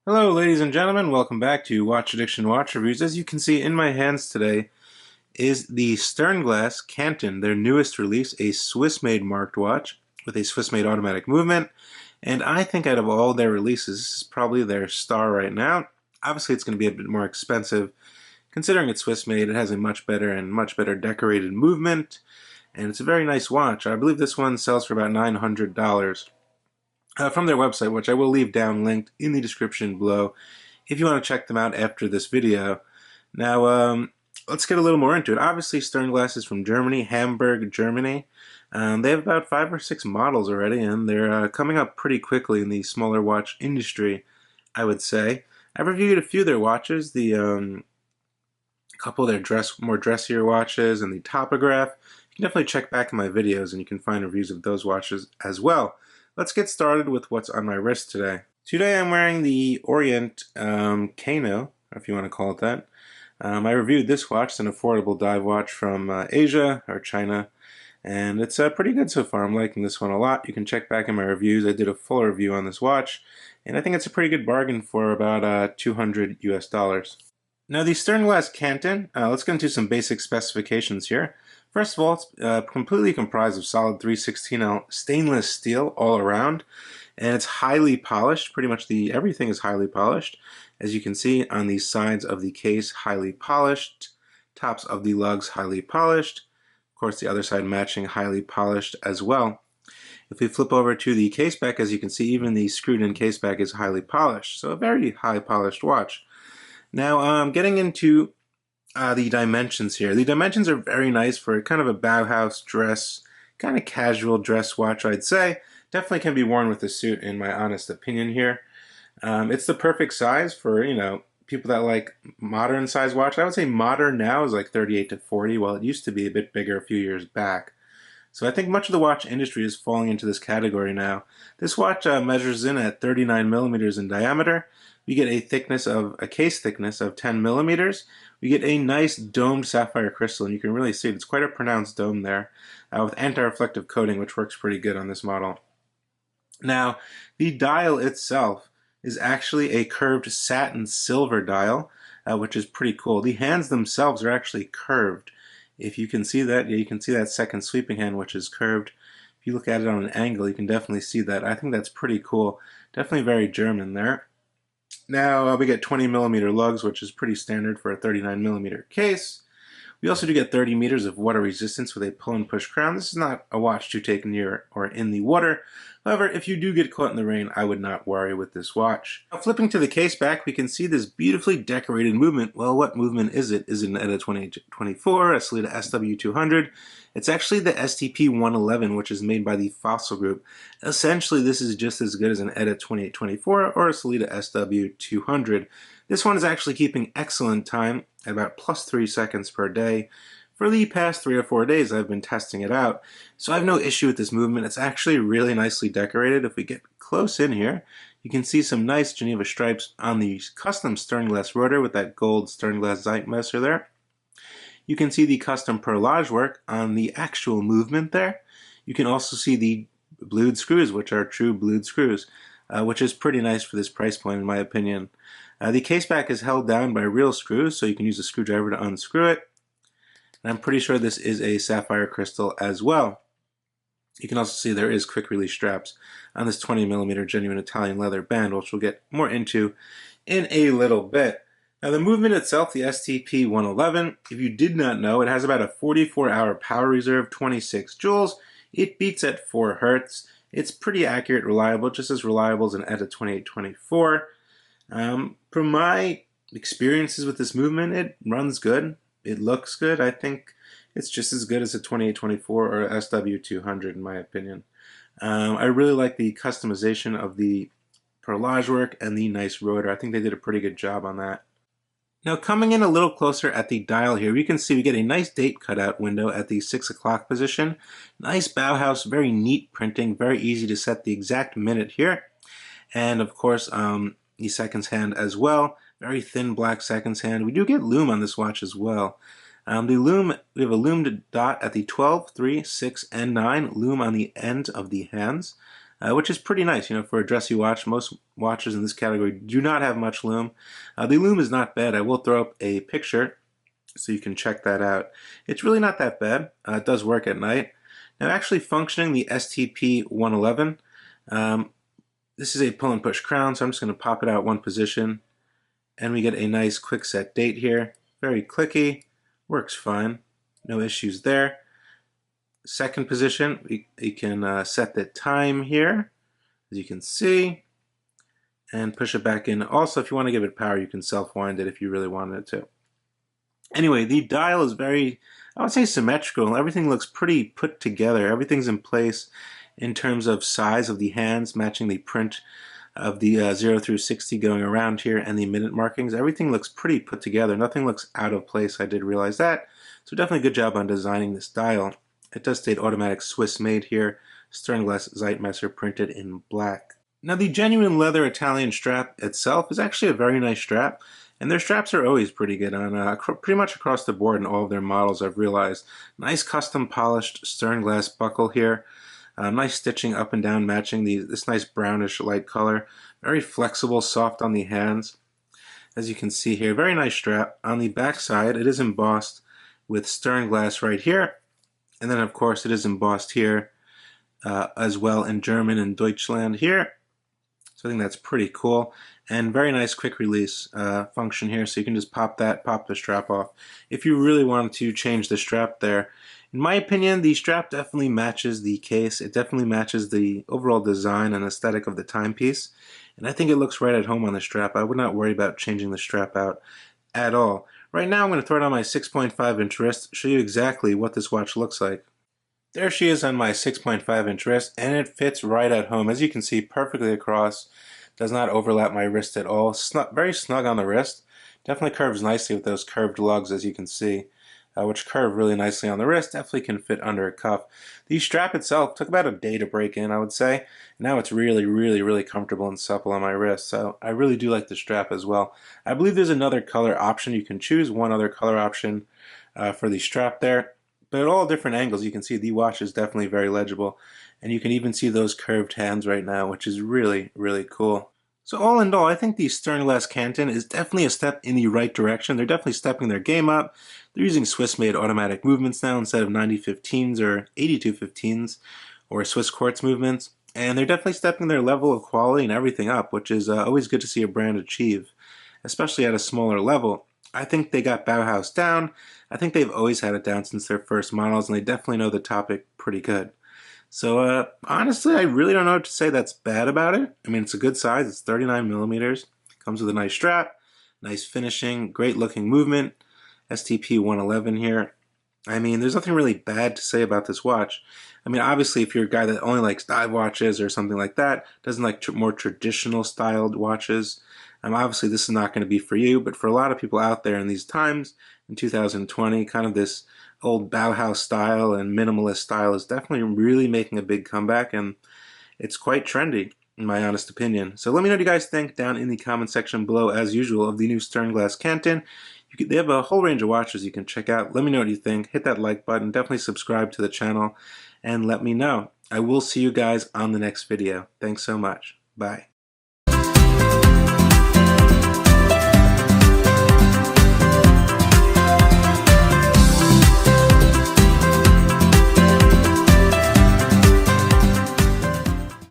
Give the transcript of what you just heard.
Hello ladies and gentlemen, welcome back to Watch Addiction Watch Reviews. As you can see in my hands today is the STERNGLAS Kanton, their newest release, a Swiss-made marked watch with a Swiss-made automatic movement. And I think out of all their releases, this is probably their star right now. Obviously it's going to be a bit more expensive. Considering it's Swiss-made, it has a much better decorated movement. And it's a very nice watch. I believe this one sells for about $900. From their website, which I will leave down linked in the description below if you want to check them out after this video. Now, let's get a little more into it. Obviously, Sternglass is from Germany, Hamburg, Germany. They have about 5 or 6 models already, and they're coming up pretty quickly in the smaller watch industry, I would say. I've reviewed a few of their watches, the couple of their more dressier watches, and the Topograph. You can definitely check back in my videos, and you can find reviews of those watches as well. Let's get started with what's on my wrist today. Today I'm wearing the Orient Kano, if you want to call it that. I reviewed this watch. It's an affordable dive watch from Asia or China, and it's pretty good so far. I'm liking this one a lot. You can check back in my reviews. I did a full review on this watch, and I think it's a pretty good bargain for about 200 US dollars. Now the Sternglass Kanton, let's get into some basic specifications here. First of all, it's completely comprised of solid 316L stainless steel all around, and it's highly polished. Pretty much everything is highly polished. As you can see on the sides of the case, highly polished. Tops of the lugs, highly polished. Of course, the other side matching, highly polished as well. If we flip over to the case back, as you can see, even the screwed-in case back is highly polished. So a very high polished watch. Now, getting into the dimensions here. The dimensions are very nice for kind of a Bauhaus dress, kind of casual dress watch, I'd say. Definitely can be worn with a suit, in my honest opinion here. It's the perfect size for, people that like modern size watch. I would say modern now is like 38 to 40, while it used to be a bit bigger a few years back. So I think much of the watch industry is falling into this category now. This watch measures in at 39 millimeters in diameter. We get a case thickness of 10 millimeters. We get a nice domed sapphire crystal, and you can really see it. It's quite a pronounced dome there with anti-reflective coating, which works pretty good on this model. Now, the dial itself is actually a curved satin silver dial, which is pretty cool. The hands themselves are actually curved. If you can see that, yeah, you can see that second sweeping hand, which is curved. If you look at it on an angle, you can definitely see that. I think that's pretty cool. Definitely very German there. Now we get 20 millimeter lugs, which is pretty standard for a 39 millimeter case. We also do get 30 meters of water resistance with a pull and push crown. This is not a watch to take near or in the water. However, if you do get caught in the rain, I would not worry with this watch. Now, flipping to the case back, we can see this beautifully decorated movement. Well, what movement is it? Is it an ETA 2024, a Sellita SW200? It's actually the STP111, which is made by the Fossil Group. Essentially, this is just as good as an ETA 2824 or a Sellita SW200. This one is actually keeping excellent time at about +3 seconds per day. For the past 3 or 4 days, I've been testing it out, so I have no issue with this movement. It's actually really nicely decorated. If we get close in here, you can see some nice Geneva stripes on the custom Sternglass rotor with that gold Sternglass Zeitmesser there. You can see the custom perlage work on the actual movement there. You can also see the blued screws, which are true blued screws, which is pretty nice for this price point in my opinion. The case back is held down by real screws, so you can use a screwdriver to unscrew it. And I'm pretty sure this is a sapphire crystal as well. You can also see there is quick release straps on this 20 millimeter genuine Italian leather band, which we'll get more into in a little bit. Now the movement itself, the STP111, if you did not know, it has about a 44-hour power reserve, 26 joules. It beats at 4 hertz. It's pretty accurate, reliable, just as reliable as an ETA 2824. From my experiences with this movement, it runs good. It looks good. I think it's just as good as a 2824 or a SW200 in my opinion. I really like the customization of the perlage work and the nice rotor. I think they did a pretty good job on that. Now coming in a little closer at the dial here, you can see we get a nice date cutout window at the 6 o'clock position. Nice Bauhaus, very neat printing, very easy to set the exact minute here. And of course, the seconds hand as well. Very thin black seconds hand. We do get lume on this watch as well. We have a loomed dot at the 12, 3, 6, and 9. Lume on the end of the hands. which is pretty nice, you know, for a dressy watch. Most watches in this category do not have much lume. The lume is not bad. I will throw up a picture so you can check that out. It's really not that bad. It does work at night. Now, actually functioning the STP111, this is a pull and push crown, so I'm just going to pop it out one position, and we get a nice quick set date here. Very clicky, works fine, no issues there. Second position, we can set the time here, as you can see, and push it back in. Also, if you want to give it power, you can self-wind it if you really wanted it to. Anyway, the dial is very, I would say, symmetrical. Everything looks pretty put together. Everything's in place in terms of size of the hands, matching the print of the 0 through 60 going around here, and the minute markings. Everything looks pretty put together. Nothing looks out of place. I did realize that. So definitely good job on designing this dial. It does state automatic Swiss made here. Sternglass Zeitmesser printed in black. Now, the genuine leather Italian strap itself is actually a very nice strap. And their straps are always pretty good on pretty much across the board in all of their models, I've realized. Nice custom polished Sternglass buckle here. Nice stitching up and down matching this nice brownish light color. Very flexible, soft on the hands. As you can see here, very nice strap. On the back side, it is embossed with Sternglass right here. And then, of course, it is embossed here as well in German and Deutschland here. So I think that's pretty cool, and very nice quick release function here, so you can just pop the strap off if you really wanted to change the strap there. In my opinion, the strap definitely matches the case. It definitely matches the overall design and aesthetic of the timepiece, and I think it looks right at home on the strap. I would not worry about changing the strap out at all. Right now I'm going to throw it on my 6.5-inch wrist, show you exactly what this watch looks like. There she is on my 6.5-inch wrist, and it fits right at home. As you can see, perfectly across. Does not overlap my wrist at all. Very snug on the wrist. Definitely curves nicely with those curved lugs, as you can see, which curve really nicely on the wrist. Definitely can fit under a cuff. The strap itself took about a day to break in, I would say. Now it's really, really, really comfortable and supple on my wrist. So I really do like the strap as well. I believe there's another color option. You can choose one other color option for the strap there. But at all different angles, you can see the watch is definitely very legible. And you can even see those curved hands right now, which is really, really cool. So all in all, I think the Sternglass Kanton is definitely a step in the right direction. They're definitely stepping their game up. They're using Swiss-made automatic movements now instead of 9015s or 8215s or Swiss quartz movements. And they're definitely stepping their level of quality and everything up, which is always good to see a brand achieve, especially at a smaller level. I think they got Bauhaus down. I think they've always had it down since their first models, and they definitely know the topic pretty good. So honestly, I really don't know what to say that's bad about it. I mean, it's a good size. It's 39 millimeters. Comes with a nice strap, nice finishing, great looking movement. STP111 here. I mean, there's nothing really bad to say about this watch. I mean, obviously, if you're a guy that only likes dive watches or something like that, doesn't like more traditional styled watches, obviously this is not going to be for you, but for a lot of people out there in these times, in 2020, kind of this old Bauhaus style and minimalist style is definitely really making a big comeback, and it's quite trendy, in my honest opinion. So let me know what you guys think down in the comment section below, as usual, of the new Sternglass Kanton. They have a whole range of watches you can check out. Let me know what you think. Hit that like button. Definitely subscribe to the channel, and let me know. I will see you guys on the next video. Thanks so much. Bye.